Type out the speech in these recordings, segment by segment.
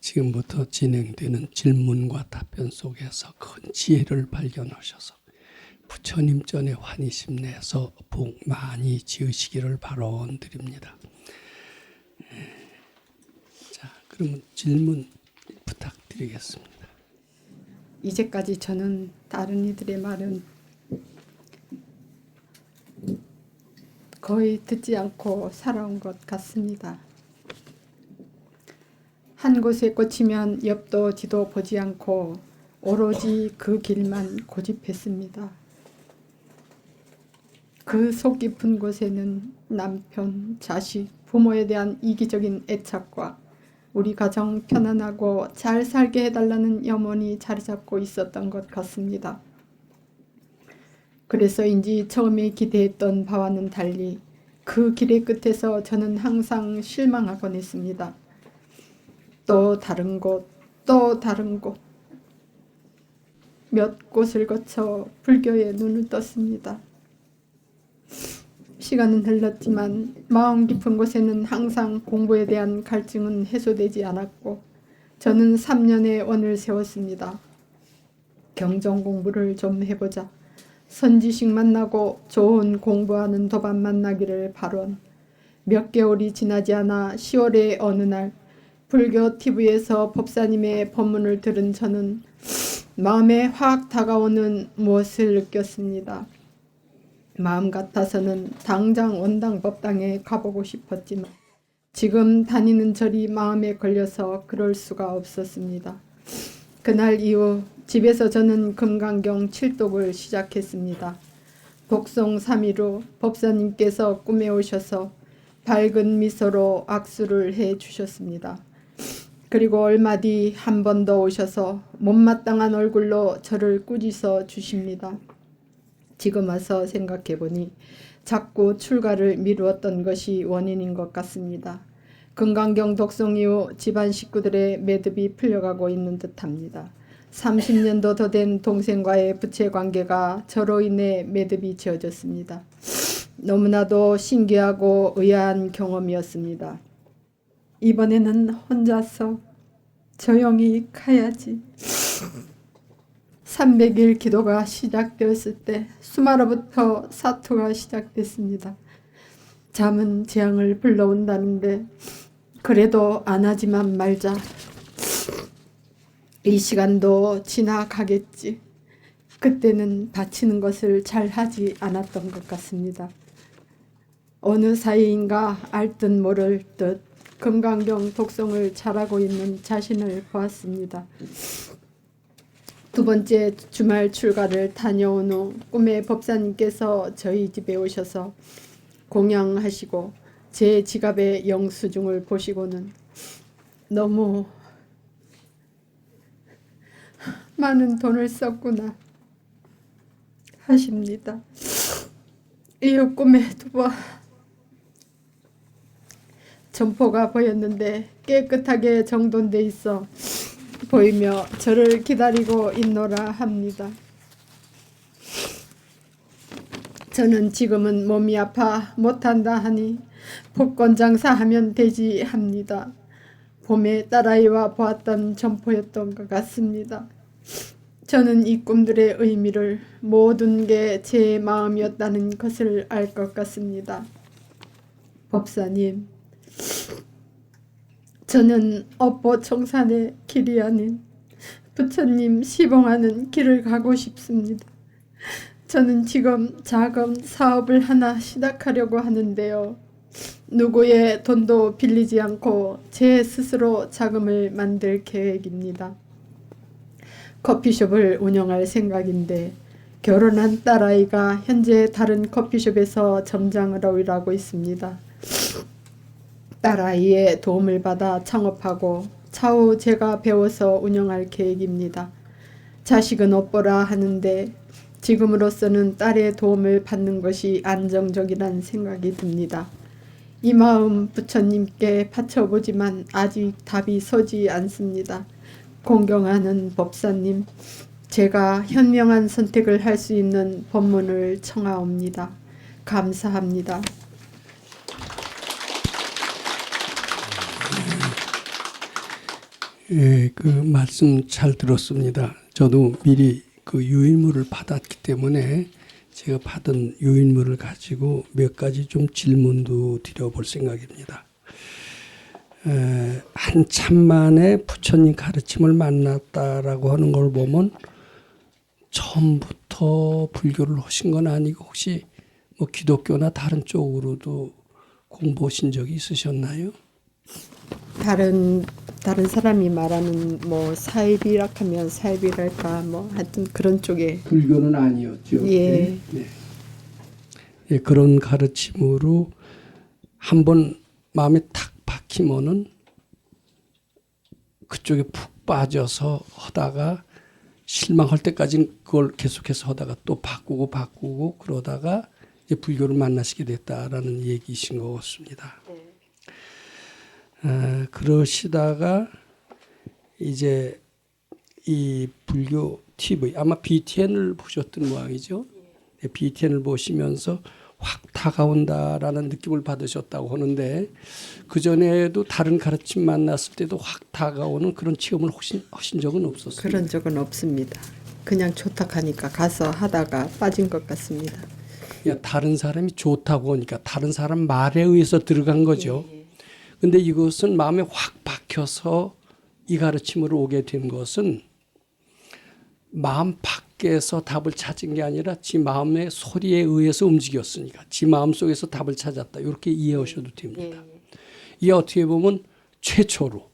지금부터 진행되는 질문과 답변 속에서 큰 지혜를 발견하셔서 부처님 전에 환희심 내서 복 많이 지으시기를 바라드립니다. 자, 그러면 질문 부탁드리겠습니다. 이제까지 저는 다른 이들의 말은 거의 듣지 않고 살아온 것 같습니다. 한 곳에 꽂히면 옆도 뒤도 보지 않고 오로지 그 길만 고집했습니다. 그 속 깊은 곳에는 남편, 자식, 부모에 대한 이기적인 애착과 우리 가정 편안하고 잘 살게 해달라는 염원이 자리 잡고 있었던 것 같습니다. 그래서인지 처음에 기대했던 바와는 달리 그 길의 끝에서 저는 항상 실망하곤 했습니다. 또 다른 곳, 또 다른 곳. 몇 곳을 거쳐 불교에 눈을 떴습니다. 시간은 흘렀지만 마음 깊은 곳에는 항상 공부에 대한 갈증은 해소되지 않았고 저는 3년의 원을 세웠습니다. 경전 공부를 좀 해보자. 선지식 만나고 좋은 공부하는 도반 만나기를 바론. 몇 개월이 지나지 않아 10월의 어느 날 불교 TV에서 법사님의 법문을 들은 저는 마음에 확 다가오는 무엇을 느꼈습니다. 마음 같아서는 당장 원당 법당에 가보고 싶었지만 지금 다니는 절이 마음에 걸려서 그럴 수가 없었습니다. 그날 이후 집에서 저는 금강경 7독을 시작했습니다. 독송 3일 후 법사님께서 꿈에 오셔서 밝은 미소로 악수를 해 주셨습니다. 그리고 얼마 뒤 한 번 더 오셔서 못마땅한 얼굴로 저를 꾸짖어 주십니다. 지금 와서 생각해보니 자꾸 출가를 미루었던 것이 원인인 것 같습니다. 금강경 독송 이후 집안 식구들의 매듭이 풀려가고 있는 듯합니다. 30년도 더 된 동생과의 부채관계가 저로 인해 매듭이 지어졌습니다. 너무나도 신기하고 의아한 경험이었습니다. 이번에는 혼자서 조용히 가야지. 300일 기도가 시작되었을 때 수마로부터 사투가 시작됐습니다. 잠은 재앙을 불러온다는데 그래도 안 하지만 말자. 이 시간도 지나가겠지. 그때는 바치는 것을 잘 하지 않았던 것 같습니다. 어느 사이인가 알 듯 모를 듯 금강경 독송을 잘하고 있는 자신을 보았습니다. 두 번째 주말 출가를 다녀온 후 꿈에 법사님께서 저희 집에 오셔서 공양하시고 제 지갑의 영수증을 보시고는 너무 많은 돈을 썼구나 하십니다. 이후 꿈에 두 번 점포가 보였는데 깨끗하게 정돈돼 있어 보이며 저를 기다리고 있노라 합니다. 저는 지금은 몸이 아파 못한다 하니 복권 장사하면 되지 합니다. 봄에 딸아이와 보았던 점포였던 것 같습니다. 저는 이 꿈들의 의미를 모든 게 제 마음이었다는 것을 알 것 같습니다. 법사님, 저는 업보청산의 길이 아닌 부처님 시봉하는 길을 가고 싶습니다. 저는 지금 작은 사업을 하나 시작하려고 하는데요. 누구의 돈도 빌리지 않고 제 스스로 자금을 만들 계획입니다. 커피숍을 운영할 생각인데 결혼한 딸아이가 현재 다른 커피숍에서 점장을 일하고 있습니다. 딸아이의 도움을 받아 창업하고 차후 제가 배워서 운영할 계획입니다. 자식은 없보라 하는데 지금으로서는 딸의 도움을 받는 것이 안정적이란 생각이 듭니다. 이 마음 부처님께 바쳐보지만 아직 답이 서지 않습니다. 공경하는 법사님, 제가 현명한 선택을 할 수 있는 법문을 청하옵니다. 감사합니다. 예, 그 말씀 잘 들었습니다. 저도 미리 그 유인물을 받았기 때문에 제가 받은 유인물을 가지고 몇 가지 좀 질문도 드려볼 생각입니다. 한참 만에 부처님 가르침을 만났다라고 하는 걸 보면 처음부터 불교를 하신 건 아니고 혹시 뭐 기독교나 다른 쪽으로도 공부하신 적이 있으셨나요? 다른 사람이 말하는 뭐 사입이라 하면 사입이랄까 뭐 하여튼 그런 쪽에 불교는 아니었죠. 예. 네. 예, 그런 가르침으로 한번 마음에 탁 박히면은 그쪽에 푹 빠져서 하다가 실망할 때까지는 그걸 계속해서 하다가 또 바꾸고 그러다가 이제 불교를 만나시게 됐다라는 얘기이신 것 같습니다. 그러시다가 이제 이 불교 TV 아마 BTN을 보셨던 모양이죠. 네, BTN을 보시면서 확 다가온다라는 느낌을 받으셨다고 하는데 그 전에도 다른 가르침 만났을 때도 확 다가오는 그런 체험을 하신 적은 없었어요. 그런 적은 없습니다. 그냥 좋다 하니까 가서 하다가 빠진 것 같습니다. 그냥 다른 사람이 좋다고 하니까 다른 사람 말에 의해서 들어간 거죠. 근데 이것은 마음에 확 박혀서 이 가르침으로 오게 된 것은 마음 밖에서 답을 찾은 게 아니라 지 마음의 소리에 의해서 움직였으니까 지 마음 속에서 답을 찾았다. 이렇게 이해하셔도 됩니다. 이게 어떻게 보면 최초로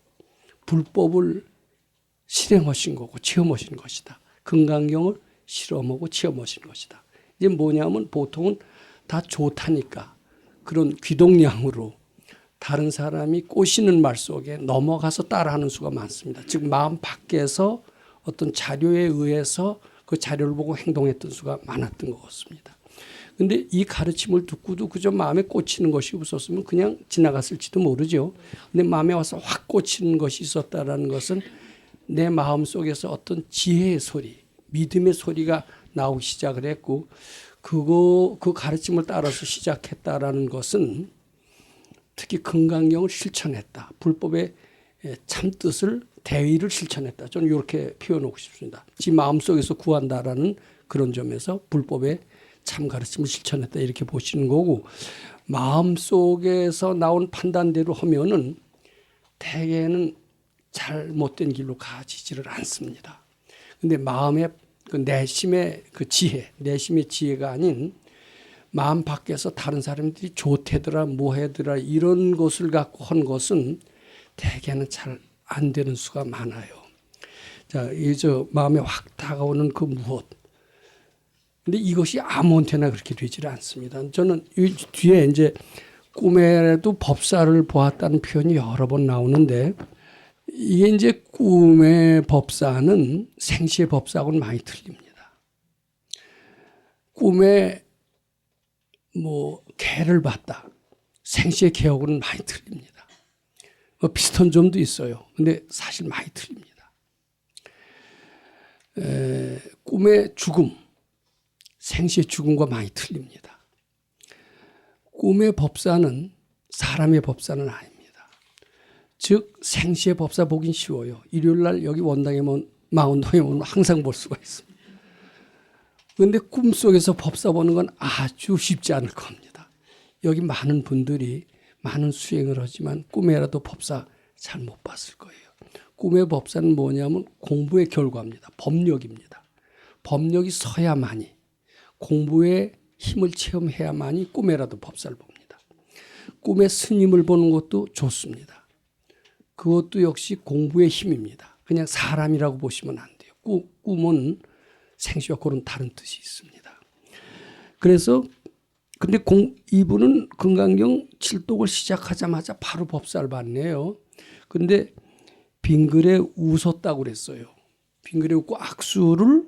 불법을 실행하신 거고 체험하신 것이다. 금강경을 실험하고 체험하신 것이다. 이제 뭐냐면 보통은 다 좋다니까 그런 귀동량으로 다른 사람이 꼬시는 말 속에 넘어가서 따라하는 수가 많습니다. 즉 마음 밖에서 어떤 자료에 의해서 그 자료를 보고 행동했던 수가 많았던 것 같습니다. 그런데 이 가르침을 듣고도 그저 마음에 꽂히는 것이 없었으면 그냥 지나갔을지도 모르죠. 근데 마음에 와서 확 꽂히는 것이 있었다라는 것은 내 마음 속에서 어떤 지혜의 소리, 믿음의 소리가 나오기 시작을 했고 그 가르침을 따라서 시작했다라는 것은 특히 금강경을 실천했다. 불법의 참뜻을 대의를 실천했다. 저는 이렇게 표현하고 싶습니다. 지 마음속에서 구한다라는 그런 점에서 불법의 참 가르침을 실천했다. 이렇게 보시는 거고 마음속에서 나온 판단대로 하면은 대개는 잘못된 길로 가지지를 않습니다. 근데 마음의 그 내심의 그 지혜, 내심의 지혜가 아닌 마음 밖에서 다른 사람들이 좋대더라 뭐해더라 이런 것을 갖고 한 것은 대개는 잘 안 되는 수가 많아요. 자, 이 저 마음에 확 다가오는 그 무엇. 근데 이것이 아무한테나 그렇게 되지를 않습니다. 저는 이 뒤에 이제 꿈에도 법사를 보았다는 표현이 여러 번 나오는데 이게 이제 꿈의 법사는 생시의 법사하고는 많이 틀립니다. 꿈에 뭐 개를 봤다. 생시의 개하고는 많이 틀립니다. 비슷한 점도 있어요. 근데 사실 많이 틀립니다. 꿈의 죽음, 생시의 죽음과 많이 틀립니다. 꿈의 법사는 사람의 법사는 아닙니다. 즉 생시의 법사 보긴 쉬워요. 일요일 날 여기 원당에 마운동에 오면 항상 볼 수가 있습니다. 그런데 꿈속에서 법사 보는 건 아주 쉽지 않을 겁니다. 여기 많은 분들이 많은 수행을 하지만 꿈에라도 법사 잘 못 봤을 거예요. 꿈의 법사는 뭐냐면 공부의 결과입니다. 법력입니다. 법력이 서야만이 공부의 힘을 체험해야만이 꿈에라도 법사를 봅니다. 꿈에 스님을 보는 것도 좋습니다. 그것도 역시 공부의 힘입니다. 그냥 사람이라고 보시면 안 돼요. 꿈은 생시와 그런 다른 뜻이 있습니다. 그래서 근데 이분은 금강경 칠독을 시작하자마자 바로 법사를 받네요. 근데 빙글에 웃었다고 그랬어요. 빙글에 웃고 악수를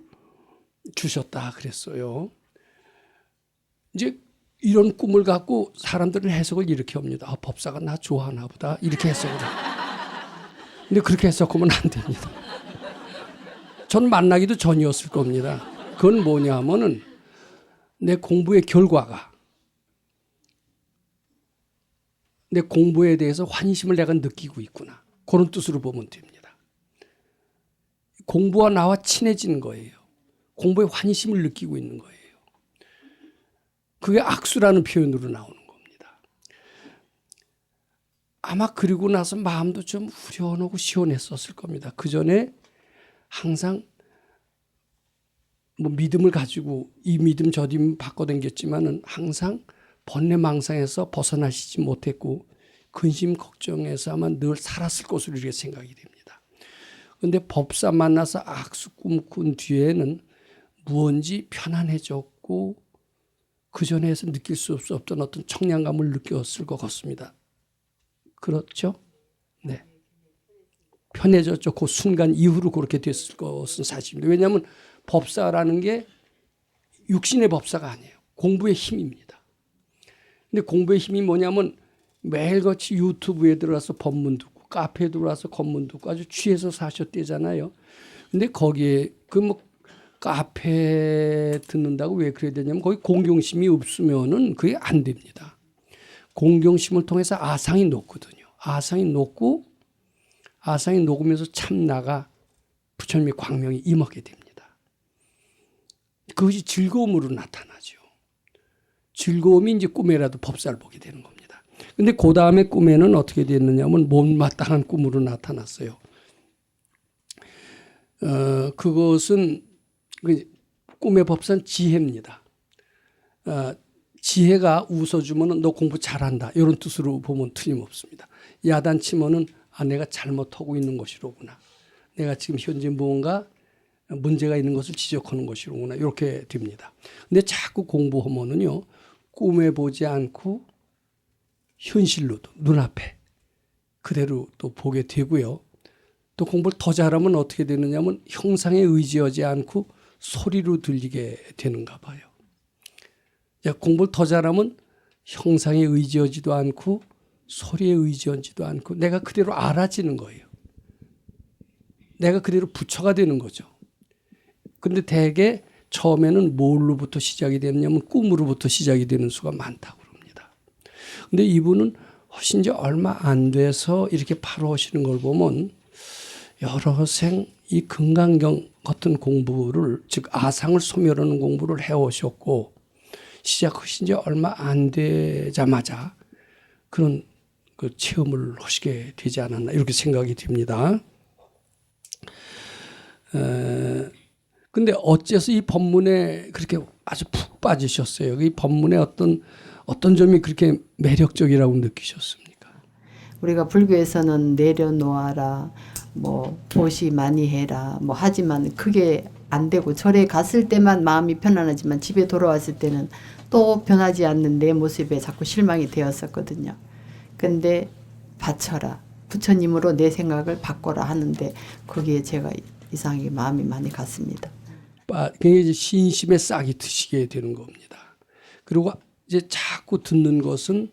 주셨다 그랬어요. 이제 이런 꿈을 갖고 사람들은 해석을 이렇게 합니다. 아, 법사가 나 좋아하나 보다. 이렇게 해석을 해요. 근데 그렇게 해석하면 안 됩니다. 전 만나기도 전이었을 겁니다. 그건 뭐냐 하면은 내 공부의 결과가 내 공부에 대해서 환심을 내가 느끼고 있구나. 그런 뜻으로 보면 됩니다. 공부와 나와 친해지는 거예요. 공부에 환희심을 느끼고 있는 거예요. 그게 악수라는 표현으로 나오는 겁니다. 아마 그리고 나서 마음도 좀 후련하고 시원했었을 겁니다. 그 전에 항상 뭐 믿음을 가지고 이 믿음 저 믿음 바꿔당겼지만은 항상 번뇌망상에서 벗어나시지 못했고 근심 걱정에서 아마 늘 살았을 것으로 이렇게 생각이 됩니다. 그런데 법사 만나서 악수 꿈꾼 뒤에는 무언지 편안해졌고 그 전에서 느낄 수 없었던 어떤 청량감을 느꼈을 것 같습니다. 그렇죠? 네. 편해졌죠. 그 순간 이후로 그렇게 됐을 것은 사실입니다. 왜냐하면 법사라는 게 육신의 법사가 아니에요. 공부의 힘입니다. 근데 공부의 힘이 뭐냐면 매일같이 유튜브에 들어와서 법문 듣고 카페에 들어와서 법문 듣고 아주 취해서 사셨대잖아요. 근데 거기에 그 뭐 카페 듣는다고 왜 그래야 되냐면 거기 공경심이 없으면은 그게 안 됩니다. 공경심을 통해서 아상이 녹거든요. 아상이 녹고 아상이 녹으면서 참나가 부처님의 광명이 임하게 됩니다. 그것이 즐거움으로 나타나죠. 즐거움이 이제 꿈에라도 법사를 보게 되는 겁니다. 근데 그 다음에 꿈에는 어떻게 됐느냐면 못마땅한 꿈으로 나타났어요. 그것은 꿈의 법사는 지혜입니다. 지혜가 웃어주면 너 공부 잘한다 이런 뜻으로 보면 틀림없습니다. 야단치면은 내가 잘못하고 있는 것이로구나. 내가 지금 현재 무언가 문제가 있는 것을 지적하는 것이로구나. 이렇게 됩니다. 근데 자꾸 공부하면은요. 꿈에 보지 않고 현실로도 눈앞에 그대로 또 보게 되고요. 또 공부를 더 잘하면 어떻게 되느냐면 형상에 의지하지 않고 소리로 들리게 되는가 봐요. 공부를 더 잘하면 형상에 의지하지도 않고 소리에 의지하지도 않고 내가 그대로 알아지는 거예요. 내가 그대로 부처가 되는 거죠. 근데 대개 처음에는 뭘로부터 시작이 되느냐면 꿈으로부터 시작이 되는 수가 많다고 그럽니다. 근데 이분은 하신 지 얼마 안 돼서 이렇게 바로 하시는 걸 보면 여러 생 이 금강경 같은 공부를 즉 아상을 소멸하는 공부를 해오셨고 시작하신 지 얼마 안 되자마자 그런 그 체험을 하시게 되지 않았나 이렇게 생각이 듭니다. 근데 어째서 이 법문에 그렇게 아주 푹 빠지셨어요? 이 법문의 어떤 점이 그렇게 매력적이라고 느끼셨습니까? 우리가 불교에서는 내려놓아라, 뭐 보시 많이 해라, 뭐 하지만 그게 안 되고 절에 갔을 때만 마음이 편안하지만 집에 돌아왔을 때는 또 변하지 않는 내 모습에 자꾸 실망이 되었었거든요. 근데 바쳐라, 부처님으로 내 생각을 바꿔라 하는데 거기에 제가 이상하게 마음이 많이 갔습니다. 그게 이제 신심에 싹이 트시게 되는 겁니다. 그리고 이제 자꾸 듣는 것은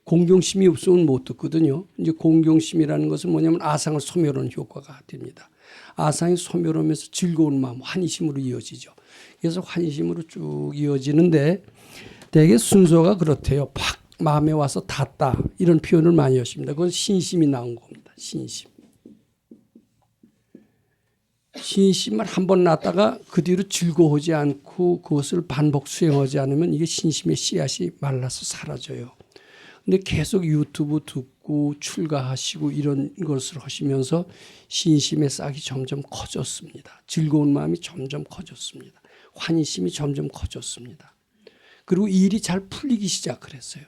공경심이 없으면 못 듣거든요. 이제 공경심이라는 것은 뭐냐면 아상을 소멸하는 효과가 됩니다. 아상이 소멸하면서 즐거운 마음, 환희심으로 이어지죠. 그래서 환희심으로 쭉 이어지는데 되게 순서가 그렇대요. 팍 마음에 와서 닿다 이런 표현을 많이 하십니다. 그건 신심이 나온 겁니다. 신심. 신심을 한번 낳다가 그 뒤로 즐거워하지 않고 그것을 반복 수행하지 않으면 이게 신심의 씨앗이 말라서 사라져요. 근데 계속 유튜브 듣고 출가하시고 이런 것을 하시면서 신심의 싹이 점점 커졌습니다. 즐거운 마음이 점점 커졌습니다. 환희심이 점점 커졌습니다. 그리고 일이 잘 풀리기 시작을 했어요.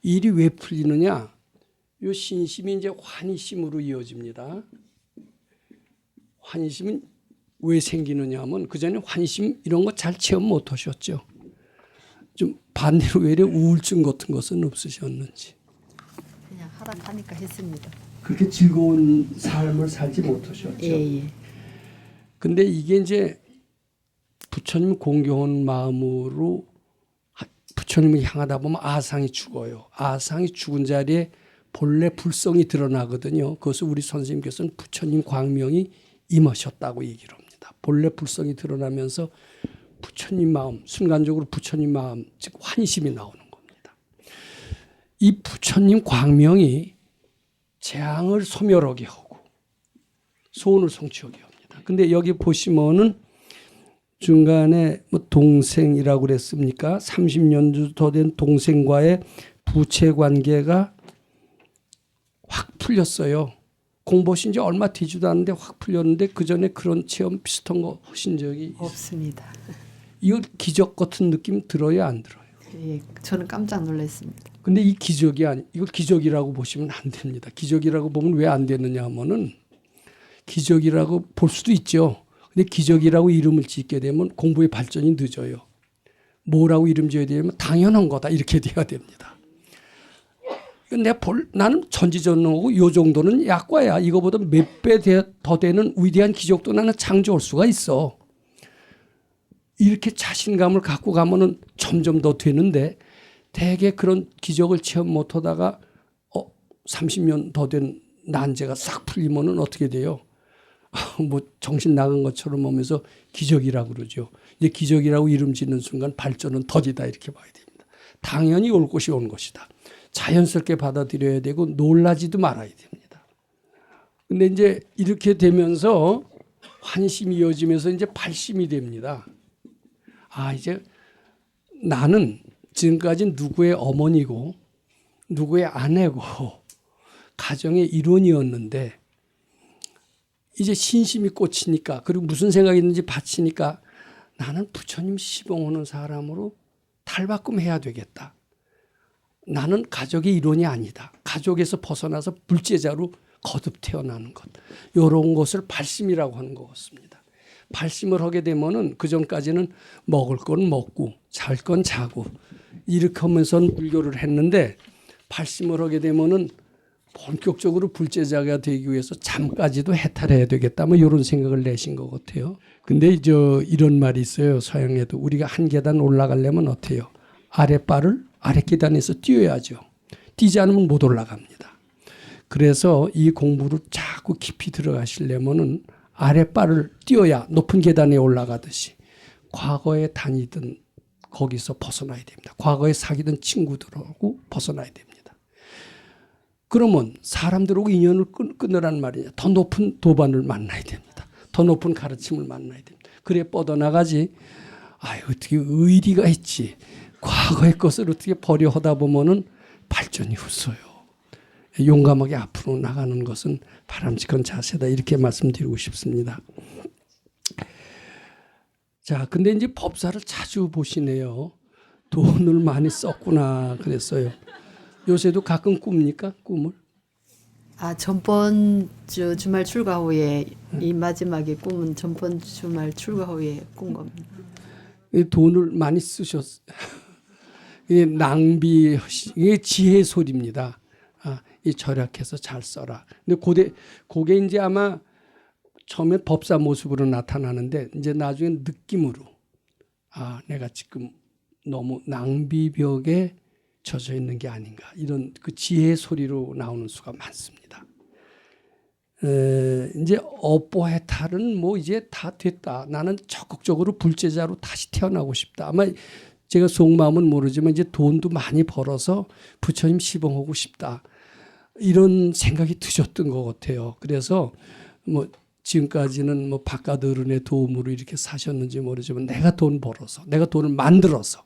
일이 왜 풀리느냐? 이 신심이 이제 환희심으로 이어집니다. 환희심은 왜 생기느냐 하면 그전에 환희심 이런 거 잘 체험 못 하셨죠. 좀 반대로 외래 우울증 같은 것은 없으셨는지. 그냥 하락하니까 했습니다. 그렇게 즐거운 삶을 살지 못하셨죠. 예. 근데 이게 이제 부처님 공경한 마음으로 부처님을 향하다 보면 아상이 죽어요. 아상이 죽은 자리에 본래 불성이 드러나거든요. 그것을 우리 선생님께서는 부처님 광명이 임하셨다고 얘기를 합니다. 본래 불성이 드러나면서 부처님 마음, 순간적으로 부처님 마음, 즉 환희심이 나오는 겁니다. 이 부처님 광명이 재앙을 소멸하게 하고 소원을 성취하게 합니다. 근데 여기 보시면은 중간에 뭐 동생이라고 그랬습니까? 30년 더 된 동생과의 부채 관계가 확 풀렸어요. 공부하신 지 얼마 되지도 않는데 확 풀렸는데 그 전에 그런 체험 비슷한 거 하신 적이 없습니다. 이거 기적 같은 느낌 들어요, 안 들어요? 예, 저는 깜짝 놀랐습니다. 근데 이 기적이 이걸 기적이라고 보시면 안 됩니다. 기적이라고 보면 왜 안 되느냐 하면은 기적이라고 볼 수도 있죠. 근데 기적이라고 이름을 짓게 되면 공부의 발전이 늦어요. 뭐라고 이름 지어야 되냐면 당연한 거다 이렇게 돼야 됩니다. 나는 전지전능하고 요 정도는 약과야. 이거보다 몇 배 더 되는 위대한 기적도 나는 창조할 수가 있어. 이렇게 자신감을 갖고 가면은 점점 더 되는데 대개 그런 기적을 체험 못하다가 30년 더 된 난제가 싹 풀리면은 어떻게 돼요? 뭐 정신 나간 것처럼 하면서 기적이라고 그러죠. 이제 기적이라고 이름 짓는 순간 발전은 더디다 이렇게 봐야 됩니다. 당연히 올 것이 온 것이다. 자연스럽게 받아들여야 되고 놀라지도 말아야 됩니다. 근데 이제 이렇게 되면서 환심이 이어지면서 이제 발심이 됩니다. 이제 나는 지금까지 누구의 어머니고 누구의 아내고 가정의 일원이었는데 이제 신심이 꽂히니까 그리고 무슨 생각이 있는지 바치니까 나는 부처님 시봉하는 사람으로 탈바꿈해야 되겠다. 나는 가족의 일원이 아니다. 가족에서 벗어나서 불제자로 거듭 태어나는 것. 이런 것을 발심이라고 하는 것 같습니다. 발심을 하게 되면은 그 전까지는 먹을 건 먹고 잘 건 자고 이렇게 하면서는 불교를 했는데 발심을 하게 되면은 본격적으로 불제자가 되기 위해서 잠까지도 해탈해야 되겠다. 뭐 이런 생각을 내신 것 같아요. 근데 이런 말이 있어요. 서양에도 우리가 한 계단 올라가려면 어때요? 아랫발을 아랫 계단에서 뛰어야죠. 뛰지 않으면 못 올라갑니다. 그래서 이 공부를 자꾸 깊이 들어가시려면은 아랫발을 뛰어야 높은 계단에 올라가듯이 과거에 다니던 거기서 벗어나야 됩니다. 과거에 사귀던 친구들하고 벗어나야 됩니다. 그러면 사람들하고 인연을 끊으란 말이냐. 더 높은 도반을 만나야 됩니다. 더 높은 가르침을 만나야 됩니다. 그래 뻗어나가지. 어떻게 의리가 있지. 과거의 것을 어떻게 버려 하다 보면은 발전이 없어요. 용감하게 앞으로 나가는 것은 바람직한 자세다. 이렇게 말씀드리고 싶습니다. 자, 근데 이제 법사를 자주 보시네요. 돈을 많이 썼구나 그랬어요. 요새도 가끔 꿉니까? 꿈을? 전번 주 주말 출가 후에 이 마지막에 꿈은 전번 주말 출가 후에 꾼 겁니다. 돈을 많이 쓰셨어요. 이게 낭비, 이게 지혜 소리입니다. 이 절약해서 잘 써라. 근데 그게 이제 아마 처음에 법사 모습으로 나타나는데 이제 나중에 느낌으로 내가 지금 너무 낭비벽에 젖어 있는 게 아닌가 이런 그 지혜의 소리로 나오는 수가 많습니다. 이제 업보해탈은 뭐 이제 다 됐다. 나는 적극적으로 불제자로 다시 태어나고 싶다. 아마 제가 속마음은 모르지만 이제 돈도 많이 벌어서 부처님 시봉하고 싶다. 이런 생각이 드셨던 것 같아요. 그래서 뭐 지금까지는 뭐 바깥 어른의 도움으로 이렇게 사셨는지 모르지만 내가 돈 벌어서 내가 돈을 만들어서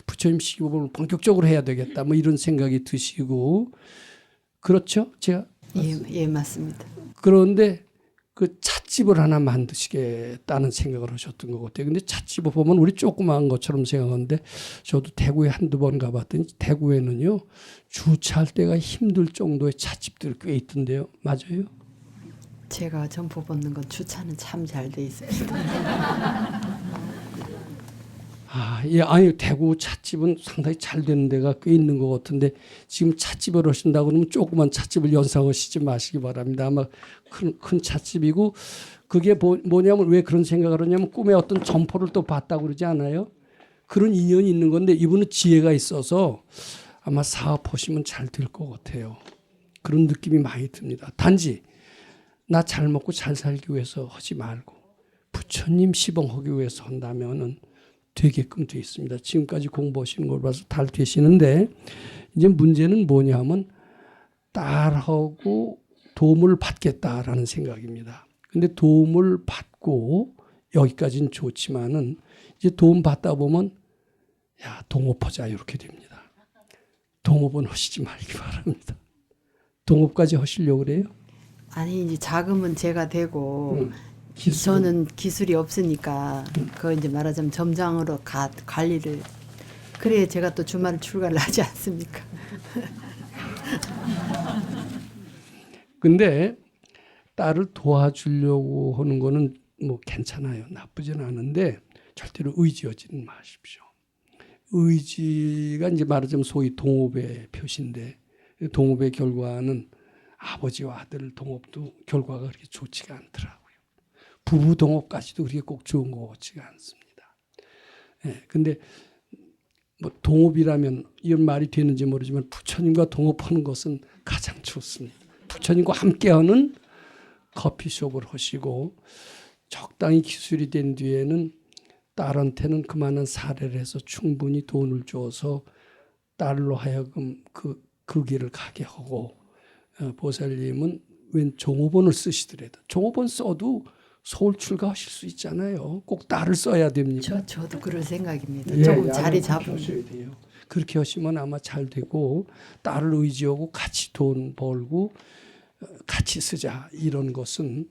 부처님 시봉을 본격적으로 해야 되겠다. 뭐 이런 생각이 드시고 그렇죠? 제가 예, 맞습니다. 그런데 그 찻집을 하나 만드시겠다는 생각을 하셨던 것 같아요. 근데 찻집을 보면 우리 조그마한 것처럼 생각하는데 저도 대구에 한두 번 가봤더니 대구에는요 주차할 때가 힘들 정도의 찻집들 꽤 있던데요. 맞아요? 제가 점포 받는 건 주차는 참 잘 돼 있습니다. 예, 아니 대구 찻집은 상당히 잘 되는 데가 꽤 있는 것 같은데 지금 찻집을 하신다고 그러면 조그만 찻집을 연상하시지 마시기 바랍니다. 아마 큰 찻집이고 그게 뭐냐면 왜 그런 생각을 하냐면 꿈에 어떤 점포를 또 봤다고 그러지 않아요? 그런 인연이 있는 건데 이분은 지혜가 있어서 아마 사업하시면 잘 될 것 같아요. 그런 느낌이 많이 듭니다. 단지 나 잘 먹고 잘 살기 위해서 하지 말고 부처님 시봉하기 위해서 한다면은 되게끔 돼 있습니다. 지금까지 공부하시는 걸 봐서 잘 되시는데 이제 문제는 뭐냐면 딸하고 도움을 받겠다라는 생각입니다. 근데 도움을 받고 받고 여기까지는 좋지만은 이제 도움 받다 보면 야 동업하자 이렇게 됩니다. 동업은 하시지 말기 바랍니다. 동업까지 하시려고 그래요? 아니 이제 자금은 제가 되고 기술은? 저는 기술이 없으니까 그 이제 말하자면 점장으로 관리를 그래야 제가 또 주말 출가를 하지 않습니까? 근데 딸을 도와주려고 하는 거는 뭐 괜찮아요. 나쁘진 않은데 절대로 의지하지는 마십시오. 의지가 이제 말하자면 소위 동업의 표시인데 동업의 결과는 아버지와 아들 동업도 결과가 그렇게 좋지가 않더라고요. 부부 동업까지도 그렇게 꼭 좋은 것 같지가 않습니다. 예, 근데 뭐 동업이라면 이런 말이 되는지 모르지만 부처님과 동업하는 것은 가장 좋습니다. 부처님과 함께하는 커피숍을 하시고 적당히 기술이 된 뒤에는 딸한테는 그만한 사례를 해서 충분히 돈을 줘서 딸로 하여금 그 길을 가게 하고 보살님은 웬 종업원을 쓰시더라도 종업원 써도 서울 출가하실 수 있잖아요. 꼭 딸을 써야 됩니까? 저도 그럴 생각입니다. 예, 조금 야를 자리 그렇게 잡으면. 하셔야 돼요. 그렇게 하시면 아마 잘 되고 딸을 의지하고 같이 돈 벌고 같이 쓰자 이런 것은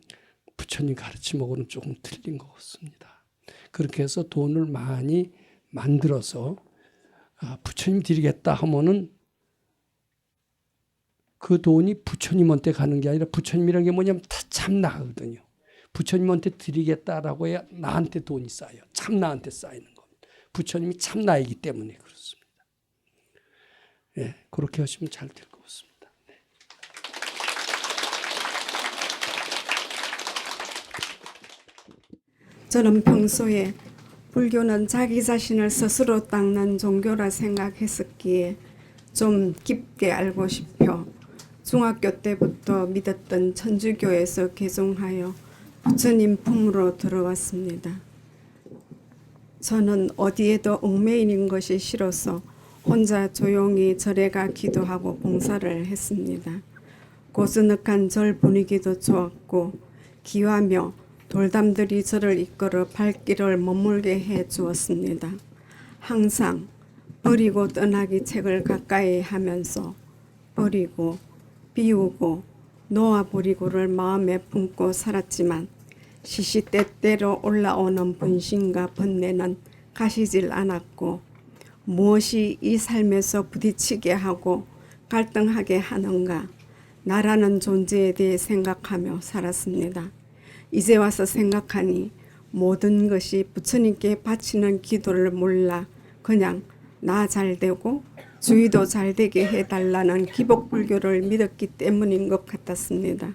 부처님 가르침하고는 조금 틀린 것 같습니다. 그렇게 해서 돈을 많이 만들어서 부처님 드리겠다 하면은 그 돈이 부처님한테 가는 게 아니라 부처님이라는 게 뭐냐면 참 나거든요. 부처님한테 드리겠다라고 해야 나한테 돈이 쌓여. 참 나한테 쌓이는 겁니다. 부처님이 참 나이기 때문에 그렇습니다. 예, 그렇게 하시면 잘 될 것 같습니다. 네. 저는 평소에 불교는 자기 자신을 스스로 닦는 종교라 생각했었기에 좀 깊게 알고 싶어 중학교 때부터 믿었던 천주교에서 개종하여 부처님 품으로 들어왔습니다. 저는 어디에도 얽매이는 것이 싫어서 혼자 조용히 절에 가 기도하고 봉사를 했습니다. 고즈넉한 절 분위기도 좋았고 기와며 돌담들이 저를 이끌어 발길을 머물게 해 주었습니다. 항상 버리고 떠나기 책을 가까이 하면서 버리고 비우고 놓아버리고를 마음에 품고 살았지만 시시때때로 올라오는 분심과 번뇌는 가시질 않았고 무엇이 이 삶에서 부딪히게 하고 갈등하게 하는가 나라는 존재에 대해 생각하며 살았습니다. 이제 와서 생각하니 모든 것이 부처님께 바치는 기도를 몰라 그냥 나 잘되고 주위도 잘되게 해달라는 기복불교를 믿었기 때문인 것 같았습니다.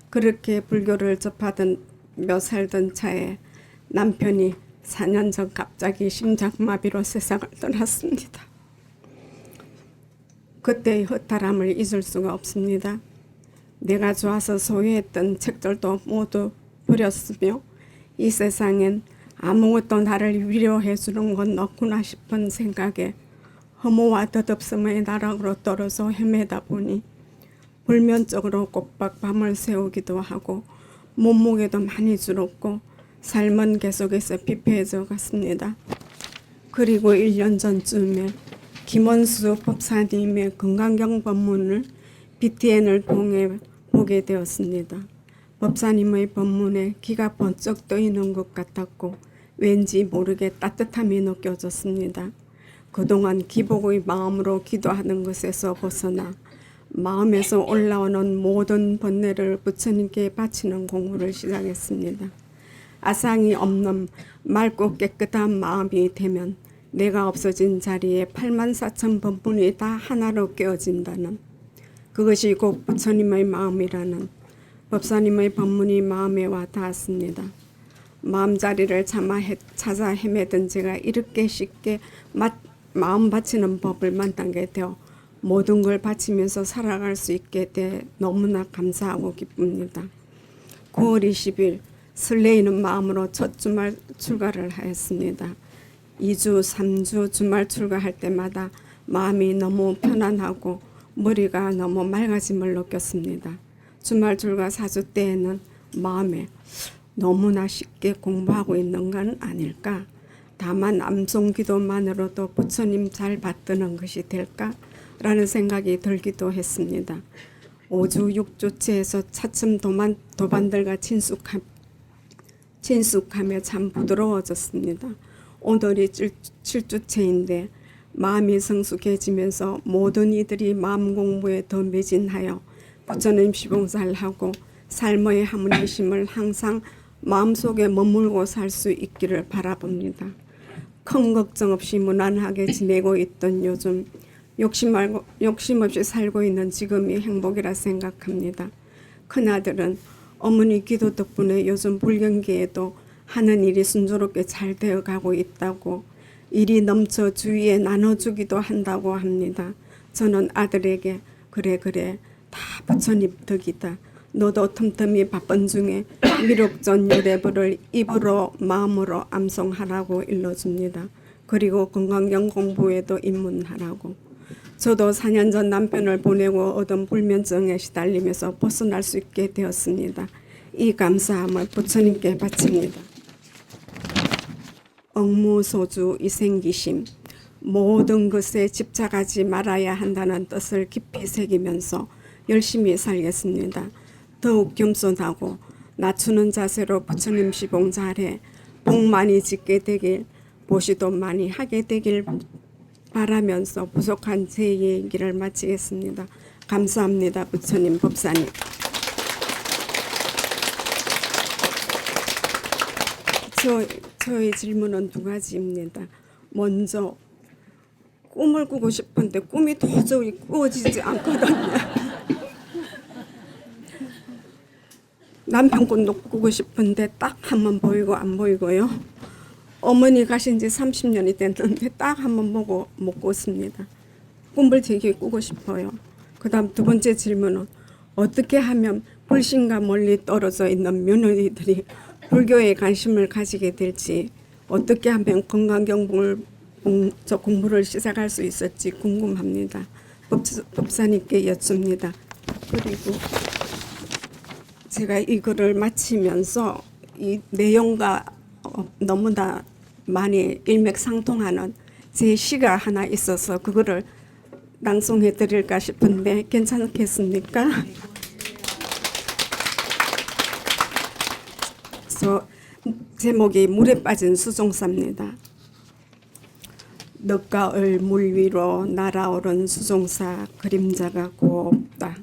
그렇게 불교를 접하며 살던 차에 남편이 4년 전 갑자기 심장마비로 세상을 떠났습니다. 그때의 허탈함을 잊을 수가 없습니다. 내가 좋아서 소유했던 책들도 모두 버렸으며 이 세상엔 아무것도 나를 위로해 주는 건 없구나 싶은 생각에 허무와 덧없음의 나락으로 떨어져 헤매다 보니 불면적으로 꼬박 밤을 새우기도 하고 몸무게도 많이 줄었고 삶은 계속해서 피폐해져 갔습니다. 그리고 1년 전쯤에 김원수 법사님의 건강경 법문을 BTN을 통해 보게 되었습니다. 법사님의 법문에 기가 번쩍 떠있는 것 같았고 왠지 모르게 따뜻함이 느껴졌습니다. 그동안 기복의 마음으로 기도하는 것에서 벗어나 마음에서 올라오는 모든 번뇌를 부처님께 바치는 공부를 시작했습니다. 아상이 없는 맑고 깨끗한 마음이 되면 내가 없어진 자리에 84,000 법문이 다 하나로 깨어진다는 그것이 곧 부처님의 마음이라는 법사님의 법문이 마음에 와 닿았습니다. 마음자리를 찾아 헤매던 제가 이렇게 쉽게 마음 바치는 법을 만나게 되어 모든 걸 바치면서 살아갈 수 있게 돼 너무나 감사하고 기쁩니다. 9월 20일 설레이는 마음으로 첫 주말 출가를 하였습니다. 2주, 3주 주말 출가할 때마다 마음이 너무 편안하고 머리가 너무 맑아짐을 느꼈습니다. 주말 출가 4주 때에는 마음에 너무나 쉽게 공부하고 있는 건 아닐까? 다만 암송기도만으로도 부처님 잘 받드는 것이 될까? 라는 생각이 들기도 했습니다. 5주 6주째에서 차츰 도반들과 친숙하며 참 부드러워졌습니다. 오늘이 7주째인데 마음이 성숙해지면서 모든 이들이 마음 공부에 더 매진하여 부처님 시봉사를 하고 삶의 하모니심을 항상 마음속에 머물고 살 수 있기를 바라봅니다. 큰 걱정 없이 무난하게 지내고 있던 요즘 욕심 없이 살고 있는 지금이 행복이라 생각합니다. 큰아들은 어머니 기도 덕분에 요즘 불경기에도 하는 일이 순조롭게 잘 되어가고 있다고 일이 넘쳐 주위에 나눠주기도 한다고 합니다. 저는 아들에게 그래 다 부처님 덕이다. 너도 틈틈이 바쁜 중에 미륵전 유래부를 입으로 마음으로 암송하라고 일러줍니다. 그리고 건강경 공부에도 입문하라고. 저도 4년 전 남편을 보내고 얻은 불면증에 시달리면서 벗어날 수 있게 되었습니다. 이 감사함을 부처님께 바칩니다. 억무소주 이생기심, 모든 것에 집착하지 말아야 한다는 뜻을 깊이 새기면서 열심히 살겠습니다. 더욱 겸손하고 낮추는 자세로 부처님 시봉 잘해 복 많이 짓게 되길, 보시도 많이 하게 되길 바라면서 부족한 제 얘기를 마치겠습니다. 감사합니다. 부처님 법사님. 저의 질문은 두 가지입니다. 먼저 꿈을 꾸고 싶은데 꿈이 도저히 꾸어지지 않거든요. 남편 꿈도 꾸고 싶은데 딱 한 번 보이고 안 보이고요. 어머니 가신 지 30년이 됐는데 딱 한 번 보고 못 꿨습니다. 꿈을 되게 꾸고 싶어요. 그 다음 두 번째 질문은 어떻게 하면 불신과 멀리 떨어져 있는 며느리들이 불교에 관심을 가지게 될지, 어떻게 하면 건강경복을 공부를 시작할 수 있을지 궁금합니다. 법사님께 여쭙니다. 그리고 제가 이 글을 마치면서 이 내용과 너무나 많이 일맥상통하는 제 시가 하나 있어서 그거를 낭송해 드릴까 싶은데 괜찮겠습니까? 그래서 제목이 물에 빠진 수종사입니다. 늦가을 물 위로 날아오른 수종사 그림자가 곱다.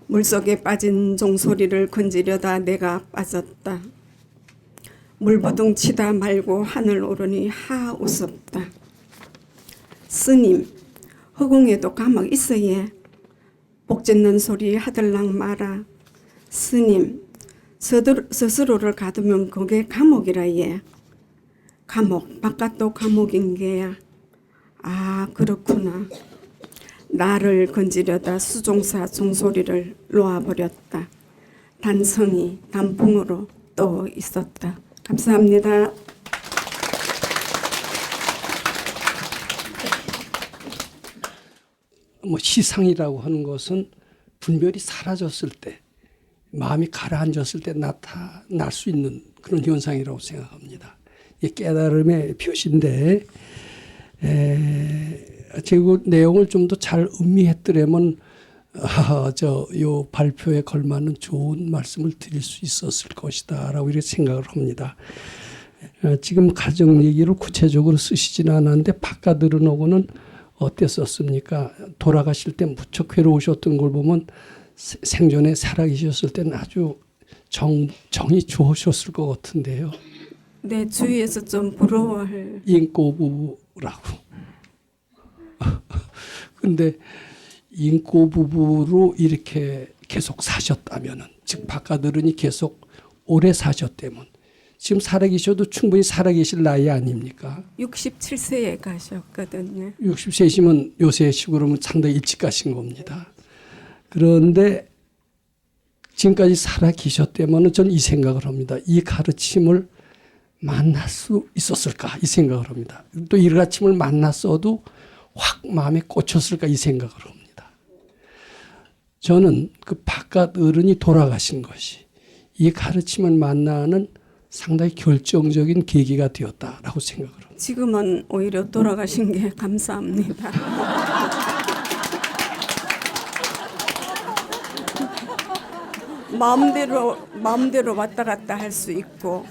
물속에 빠진 종소리를 건지려다 내가 빠졌다. 물부둥 치다 말고 하늘 오르니 하 우습다. 스님, 허공에도 감옥 있어예. 복짓는 소리 하들랑 마라. 스님, 스스로를 가두면 그게 감옥이라 예. 감옥, 바깥도 감옥인 게야. 아, 그렇구나. 나를 건지려다 수종사 종소리를 놓아버렸다. 단성이 단풍으로 또 있었다. 감사합니다. 시상이라고 하는 것은 분별이 사라졌을 때, 마음이 가라앉았을 때 나타날 수 있는 그런 현상이라고 생각합니다. 이 깨달음의 표시인데, 제가 내용을 좀 더 잘 음미했더라면 요 발표에 걸맞는 좋은 말씀을 드릴 수 있었을 것이다라고 이렇게 생각을 합니다. 지금 가정 얘기를 구체적으로 쓰시지는 않았는데 바깥으로는 어땠었습니까? 돌아가실 때 무척 괴로우셨던 걸 보면 생전에 살아계셨을 때는 아주 정이 좋으셨을 것 같은데요. 네, 주위에서 좀 부러워할. 인꼬 부부라고. 근데 인꼬 부부로 이렇게 계속 사셨다면은, 즉 바깥으로는 계속 오래 사셨다면 지금 살아계셔도 충분히 살아계실 나이 아닙니까? 67세에 가셨거든요. 60세시면 요새 식으로는 상당히 일찍 가신 겁니다. 그런데 지금까지 살아계셨다면 저는 이 생각을 합니다. 이 가르침을 만날 수 있었을까 이 생각을 합니다. 또 이 가르침을 만났어도 확 마음에 꽂혔을까 이 생각을 합니다. 저는 그 바깥 어른이 돌아가신 것이 이 가르침을 만나는 상당히 결정적인 계기가 되었다라고 생각을 합니다. 지금은 오히려 돌아가신 게 감사합니다. 마음대로 왔다 갔다 할 수 있고.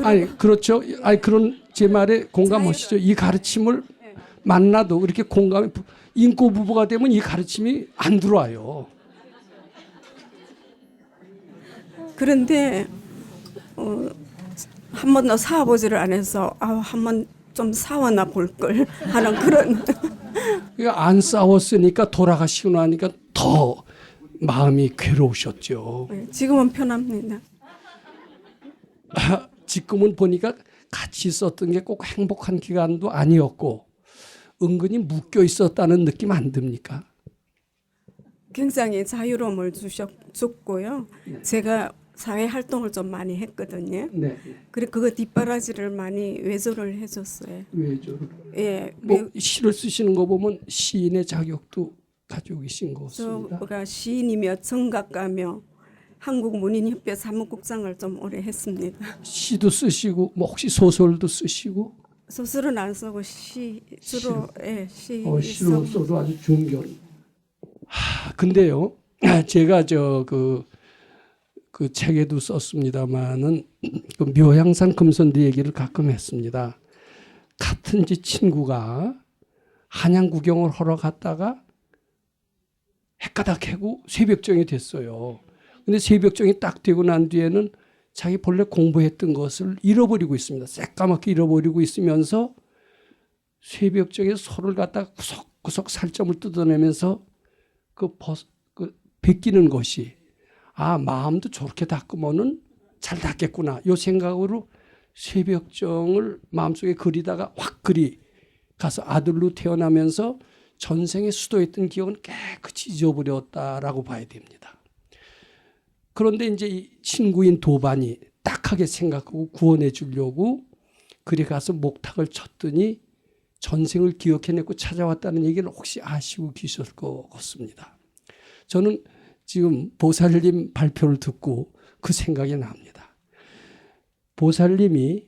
아니 그렇죠. 아니 그런 제 말에 공감하시죠. 이 가르침을 만나도 이렇게 공감이 인고 부부가 되면 이 가르침이 안 들어와요. 그런데 한 번도 사와보지를 안 해서 한 번 좀 사와나 볼 걸 하는 그런. 그러니까 안 싸웠으니까 돌아가시고 나니까 더 마음이 괴로우셨죠. 지금은 편합니다. 지금은 보니까 같이 있었던 게 꼭 행복한 기간도 아니었고 은근히 묶여 있었다는 느낌 안 듭니까? 굉장히 자유로움을 줬고요. 제가 사회 활동을 좀 많이 했거든요. 네. 그래 그거 뒷바라지를 많이 외조를 해줬어요. 왜죠? 예, 뭐 시를 쓰시는 거 보면 시인의 자격도 가지고 계신 것 같습니다. 저가 시인이며 정각가며 한국문인협회 사무국장을 좀 오래 했습니다. 시도 쓰시고 뭐 혹시 소설도 쓰시고 소설은 안 쓰고 시 주로 시 시로 써도 아주 중견. 근데요, 제가 그 책에도 썼습니다마는 그 묘향산 금선대 얘기를 가끔 했습니다. 같은 집 친구가 한양 구경을 하러 갔다가 해가닥 캐고 새벽정이 됐어요. 근데 새벽정이 딱 되고 난 뒤에는 자기 본래 공부했던 것을 잃어버리고 있습니다. 새까맣게 잃어버리고 있으면서 새벽정에 소를 갖다가 구석구석 살점을 뜯어내면서 그 베끼는 것이 마음도 저렇게 닦으면은 잘 닦겠구나 이 생각으로 새벽정을 마음속에 그리다가 확 그리 가서 아들로 태어나면서 전생에 수도했던 기억은 깨끗이 잊어버렸다라고 봐야 됩니다. 그런데 이제 이 친구인 도반이 딱하게 생각하고 구원해 주려고 그리 가서 목탁을 쳤더니 전생을 기억해내고 찾아왔다는 얘기를 혹시 아시고 계실 것 같습니다. 저는 지금 보살님 발표를 듣고 그 생각이 납니다. 보살님이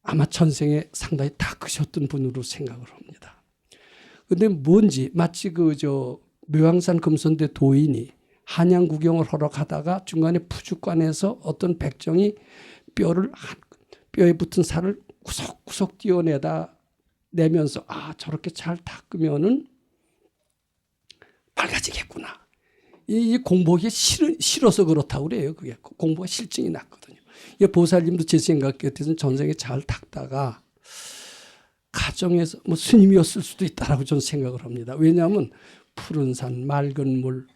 아마 전생에 상당히 닦으셨던 분으로 생각을 합니다. 그런데 뭔지 마치 묘향산 금선대 도인이 한양 구경을 하러 가다가 중간에 푸죽관에서 어떤 백정이 뼈에 붙은 살을 구석구석 띄어내다 내면서 저렇게 잘 닦으면은 밝아지겠구나. 이 공부하기 싫어서 그렇다고 그래요. 그게 공부가 실증이 났거든요. 이 보살님도 제 생각 같아서는 전생에 잘 닦다가 가정에서 뭐 스님이었을 수도 있다라고 저는 생각을 합니다. 왜냐하면 푸른 산, 맑은 물,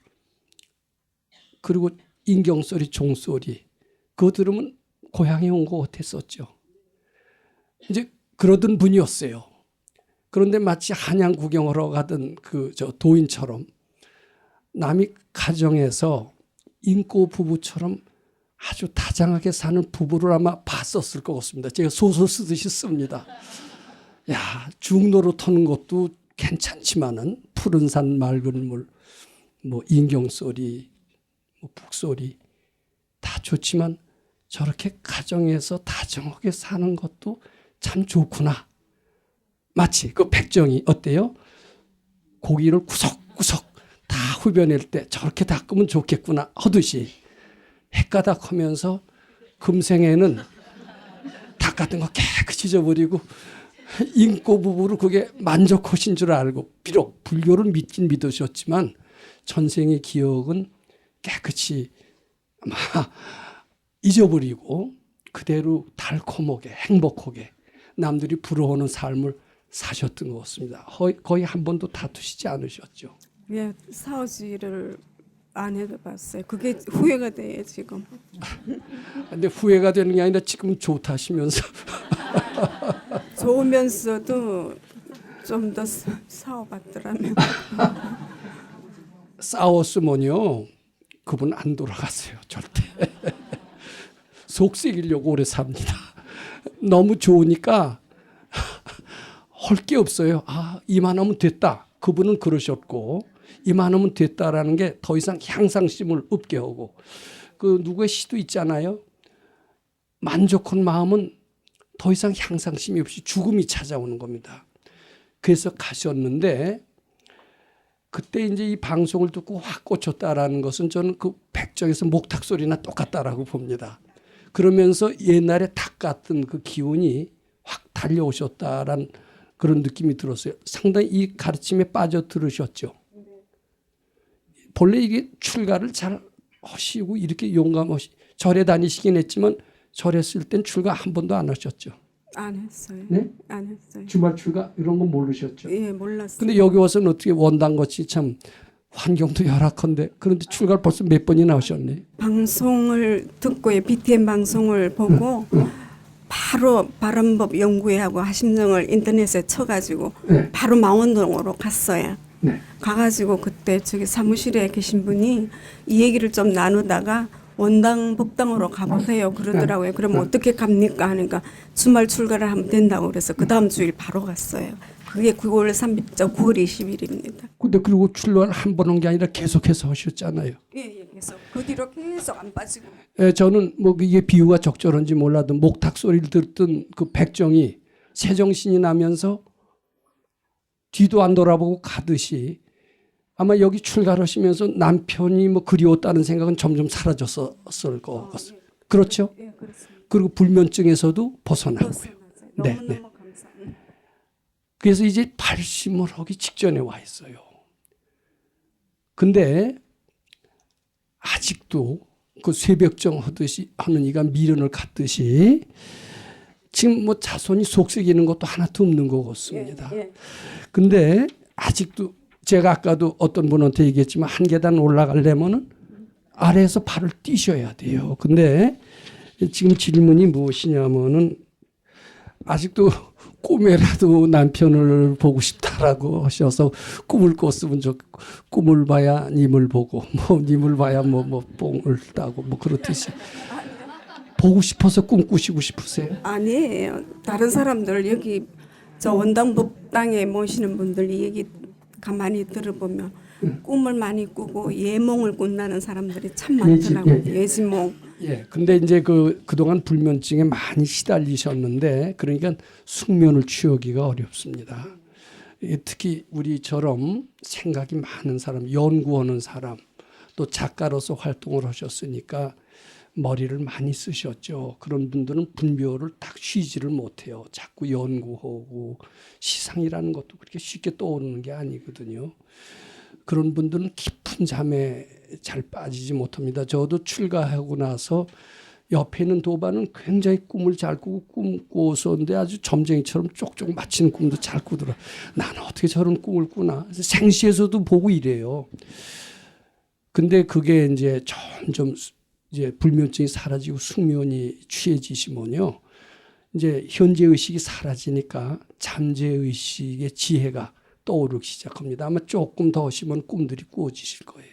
그리고 인경소리, 종소리 그거 들으면 고향에 온 것 같았었죠. 이제 그러던 분이었어요. 그런데 마치 한양 구경하러 가던 도인처럼 남이 가정에서 인고 부부처럼 아주 다정하게 사는 부부를 아마 봤었을 것 같습니다. 제가 소설 쓰듯이 씁니다. 중로로 터는 것도 괜찮지만은 푸른 산, 맑은 물, 뭐 인경소리, 뭐 북소리 다 좋지만 저렇게 가정에서 다정하게 사는 것도 참 좋구나. 마치 그 백정이 어때요? 고기를 구석구석 다 후벼낼 때 저렇게 닦으면 좋겠구나 하듯이 헷가닥 하면서 금생에는 닦았던 거 깨끗이 잊어버리고 인고 부부로 그게 만족하신 줄 알고 비록 불교를 믿긴 믿으셨지만 전생의 기억은 깨끗이 아마 잊어버리고 그대로 달콤하게 행복하게 남들이 부러워하는 삶을 사셨던 것 같습니다. 거의 한 번도 다투시지 않으셨죠? 예, 싸우지를 안 해봤어요. 그게 후회가 돼요 지금. 근데 후회가 되는 게 아니라 지금 좋다시면서 좋으면서도 좀 더 싸워봤더라면. 싸웠으면요 그분 안 돌아갔어요 절대. 속삭이려고 오래 삽니다. 너무 좋으니까 할 게 없어요. 이만하면 됐다. 그분은 그러셨고 이만하면 됐다라는 게 더 이상 향상심을 없게 하고 그 누구의 시도 있잖아요. 만족한 마음은 더 이상 향상심이 없이 죽음이 찾아오는 겁니다. 그래서 가셨는데 그때 이제 이 방송을 듣고 확 꽂혔다라는 것은 저는 그 백정에서 목탁 소리나 똑같다라고 봅니다. 그러면서 옛날에 닭 같은 그 기운이 확 달려오셨다라는 그런 느낌이 들었어요. 상당히 이 가르침에 빠져들으셨죠. 본래 이게 출가를 잘 하시고 이렇게 용감하시 절에 다니시긴 했지만 절에 쓸 땐 출가 한 번도 안 하셨죠. 안 했어요. 네? 안 했어요. 주말 출가 이런 건 모르셨죠. 예, 몰랐어요. 근데 여기 와서는 어떻게 원당같이 참 환경도 열악한데 그런데 출가를 벌써 몇 번이나 하셨네. 방송을 듣고 BTN 방송을 보고 바로 바람법 연구회하고 하심정을 인터넷에 쳐가지고 네. 바로 망원동으로 갔어요. 네. 가가지고 그때 저기 사무실에 계신 분이 이 얘기를 좀 나누다가 원당 법당으로 가보세요 그러더라고요. 그럼 어떻게 갑니까 하니까 주말 출가를 하면 된다고 그래서 그 다음 주일 바로 갔어요. 그게 9월 20일입니다. 근데 그리고 출가를 한 번 한 게 아니라 계속해서 하셨잖아요. 예, 그래서 그 뒤로 계속 안 빠지고. 예, 저는 뭐 이게 비유가 적절한지 몰라도 목탁 소리를 듣던 그 백정이 새정신이 나면서 뒤도 안 돌아보고 가듯이 아마 여기 출가하시면서 남편이 뭐 그리웠다는 생각은 점점 사라졌을 것 같습니다. 그렇죠? 예, 그렇습니다. 그리고 불면증에서도 벗어나고요. 네, 너무너무 네. 감사합니다. 그래서 이제 발심을 하기 직전에 와 있어요. 근데 아직도 그 새벽정 하듯이 하는 이가 미련을 갖듯이 지금 뭐 자손이 속썩이는 것도 하나도 없는 것 같습니다. 근데 아직도 제가 아까도 어떤 분한테 얘기했지만 한 계단 올라가려면은 아래에서 발을 띄셔야 돼요. 근데 지금 질문이 무엇이냐면은 아직도 꿈에라도 남편을 보고 싶다라고 하셔서 꿈을 꿨으면 좋겠고 꿈을 봐야 님을 보고 뭐 님을 봐야 뭐 뽕을 따고 뭐 그렇듯이 보고 싶어서 꿈꾸시고 싶으세요? 아니에요. 다른 사람들 여기 저 원당법당에 모시는 분들 이 얘기 가만히 들어보면 꿈을 많이 꾸고 예몽을 꾼다는 사람들이 참 많더라고요. 예지몽. 예. 근데 이제 그동안 불면증에 많이 시달리셨는데 그러니까 숙면을 취하기가 어렵습니다. 특히 우리처럼 생각이 많은 사람, 연구하는 사람, 또 작가로서 활동을 하셨으니까 머리를 많이 쓰셨죠. 그런 분들은 분별을 딱 쉬지를 못해요. 자꾸 연구하고 시상이라는 것도 그렇게 쉽게 떠오르는 게 아니거든요. 그런 분들은 깊은 잠에 잘 빠지지 못합니다. 저도 출가하고 나서 옆에 있는 도반은 굉장히 꿈을 잘 꾸고 꿈꾸었는데 아주 점쟁이처럼 쪽쪽 맞히는 꿈도 잘 꾸더라. 나는 어떻게 저런 꿈을 꾸나. 생시에서도 보고 이래요. 근데 그게 이제 점점 이제 불면증이 사라지고 숙면이 취해지시면요. 이제 현재 의식이 사라지니까 잠재 의식의 지혜가 떠오르기 시작합니다. 아마 조금 더 하시면 꿈들이 꾸어지실 거예요.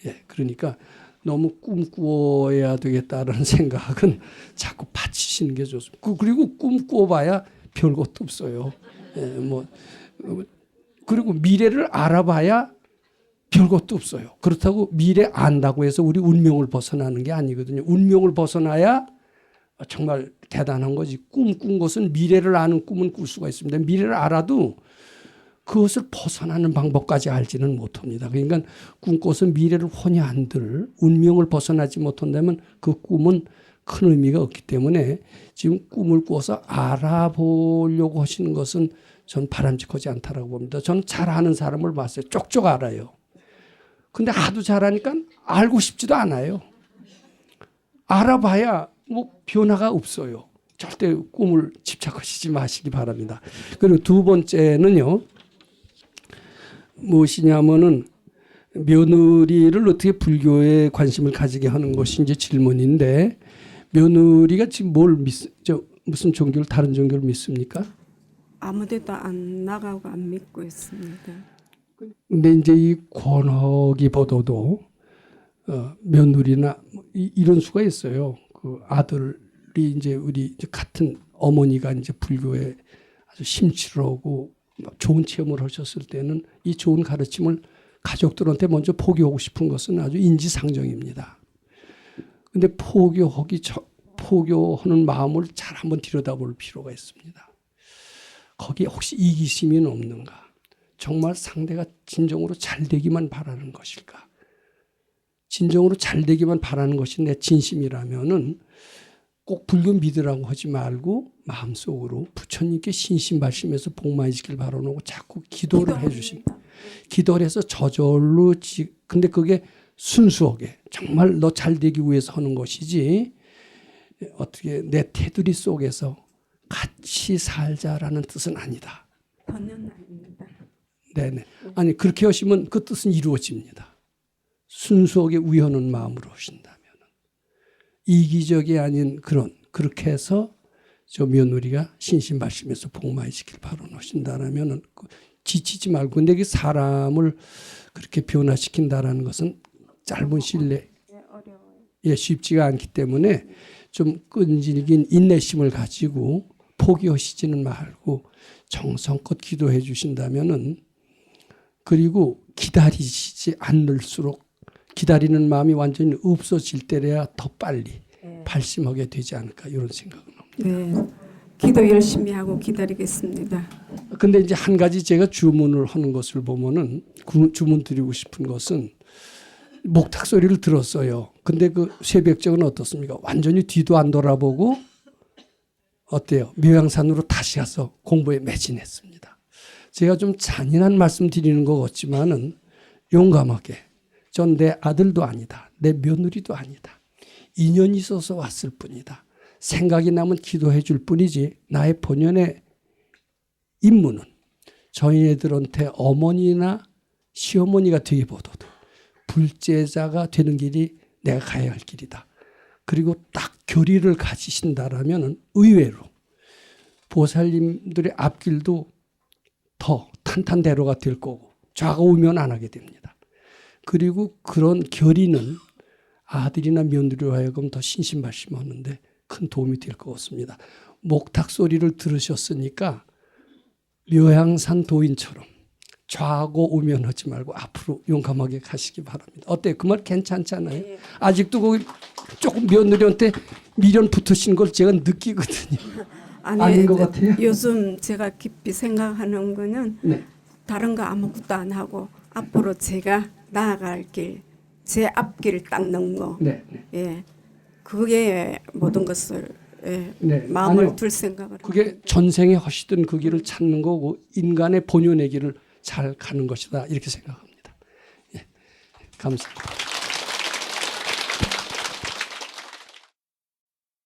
예, 그러니까 너무 꿈꾸어야 되겠다라는 생각은 자꾸 바치시는 게 좋습니다. 그리고 꿈꾸어봐야 별것도 없어요. 예, 그리고 미래를 알아봐야 별것도 없어요. 그렇다고 미래 안다고 해서 우리 운명을 벗어나는 게 아니거든요. 운명을 벗어나야 정말 대단한 거지. 꿈꾼 것은 미래를 아는 꿈은 꿀 수가 있습니다. 미래를 알아도 그것을 벗어나는 방법까지 알지는 못합니다. 그러니까 꿈꿔서 미래를 혼이 안 들 운명을 벗어나지 못한다면 그 꿈은 큰 의미가 없기 때문에 지금 꿈을 꿔서 알아보려고 하시는 것은 전 바람직하지 않다라고 봅니다. 저는 잘 아는 사람을 봤어요. 쪽쪽 알아요. 근데 하도 잘하니까 알고 싶지도 않아요. 알아봐야 뭐 변화가 없어요. 절대 꿈을 집착하시지 마시기 바랍니다. 그리고 두 번째는요. 무엇이냐면은 며느리를 어떻게 불교에 관심을 가지게 하는 것이 이제 질문인데 며느리가 지금 무슨 종교를 다른 종교를 믿습니까? 아무데도 안 나가고 안 믿고 있습니다. 근데 이제 이 권하기보다도 며느리나 이런 수가 있어요. 그 아들이 이제 우리 같은 어머니가 이제 불교에 아주 심취를 하고 좋은 체험을 하셨을 때는 이 좋은 가르침을 가족들한테 먼저 포기하고 싶은 것은 아주 인지상정입니다. 근데 포교하는 마음을 잘 한번 들여다볼 필요가 있습니다. 거기에 혹시 이기심이 없는가? 정말 상대가 진정으로 잘 되기만 바라는 것일까? 진정으로 잘 되기만 바라는 것이 내 진심이라면은 꼭 불교 믿으라고 하지 말고 마음속으로 부처님께 신심발심해서 복 많이 지길 바라놓고 자꾸 기도를 해주십니다. 기도를 해서 저절로 근데 그게 순수하게 정말 너 잘 되기 위해서 하는 것이지 어떻게 내 테두리 속에서 같이 살자라는 뜻은 아니다. 전혀 아닙니다. 네네. 아니 그렇게 하시면 그 뜻은 이루어집니다. 순수하게 위하는 마음으로 하신다면 이기적이 아닌 그렇게 해서 저 며느리가 신심발심해서 복 많이 지킬 바라놓으신다라면 지치지 말고 근데 그 사람을 그렇게 변화시킨다라는 것은 짧은 신뢰 쉽지가 않기 때문에 좀 끈질긴 인내심을 가지고 포기하시지는 말고 정성껏 기도해 주신다면은 그리고 기다리시지 않을수록 기다리는 마음이 완전히 없어질 때래야 더 빨리 발심하게 되지 않을까 이런 생각은 합니다. 네, 기도 열심히 하고 기다리겠습니다. 근데 이제 한 가지 제가 주문을 하는 것을 보면은 주문 드리고 싶은 것은 목탁 소리를 들었어요. 근데 그 새벽적은 어떻습니까? 완전히 뒤도 안 돌아보고 어때요? 묘양산으로 다시 가서 공부에 매진했습니다. 제가 좀 잔인한 말씀 드리는 것 같지만은 용감하게 전 내 아들도 아니다. 내 며느리도 아니다. 인연이 있어서 왔을 뿐이다. 생각이 나면 기도해 줄 뿐이지 나의 본연의 임무는 저희들한테 어머니나 시어머니가 되기보다도 불제자가 되는 길이 내가 가야 할 길이다. 그리고 딱 교리를 가지신다라면 의외로 보살님들의 앞길도 더 탄탄대로가 될 거고 좌우면 안 하게 됩니다. 그리고 그런 결의는 아들이나 며느리로 하여금 더 신심발심하는데 큰 도움이 될 것 같습니다. 목탁 소리를 들으셨으니까 묘향산 도인처럼 좌고 우면하지 말고 앞으로 용감하게 가시기 바랍니다. 어때요? 그 말 괜찮잖아요. 아직도 거기 조금 며느리한테 미련 붙으신 걸 제가 느끼거든요. 아닌 것 같아요. 요즘 제가 깊이 생각하는 거는 네. 다른 거 아무것도 안 하고 앞으로 제가 나아갈 길, 제 앞길을 닦는 거, 네. 예, 그게 모든 것을 네. 마음을 아니요. 둘 생각을. 그게 전생에 하시던 그 길을 찾는 거고 인간의 본연의 길을 잘 가는 것이다 이렇게 생각합니다. 예. 감사합니다.